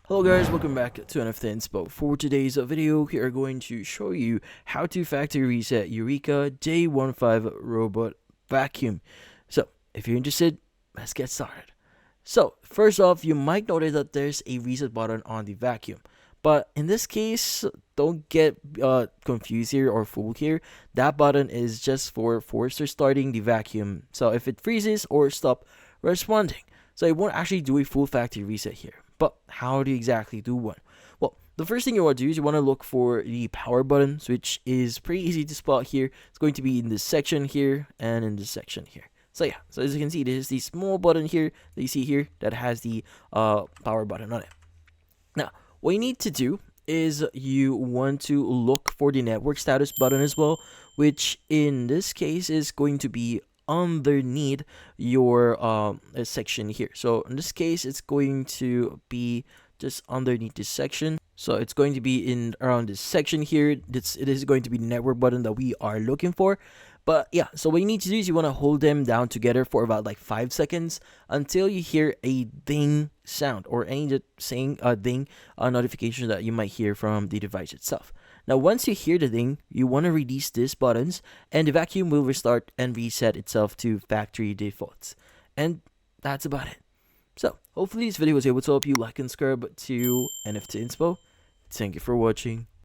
Hello guys, welcome back to NFT Inspo. For today's video, we are going to show you how to factory reset Eureka J15 robot vacuum. So, if you're interested, let's get started. So, first off, you might notice that there's a reset button on the vacuum. But in this case, don't get confused here or fooled here. That button is just for starting the vacuum. So if it freezes or stop responding, so it won't actually do a full factory reset here. But how do you exactly do one? Well, the first thing you want to do is you want to look for the power button, which is pretty easy to spot here. It's going to be in this section here and in this section here. So yeah, so as you can see, there's the small button here that you see here that has the power button on it. Now, what you need to do is you want to look for the network status button as well, which in this case is going to be underneath your section here. So in this case, it's going to be just underneath this section. So it's going to be in around this section here. It is going to be the network button that we are looking for. But yeah, so what you need to do is you want to hold them down together for about like 5 seconds until you hear a ding sound or any just saying ding notification that you might hear from the device itself. Now, once you hear the ding, you want to release these buttons and the vacuum will restart and reset itself to factory defaults. And that's about it. So, hopefully this video was able to help you. Like and subscribe to NFT Inspo. Thank you for watching.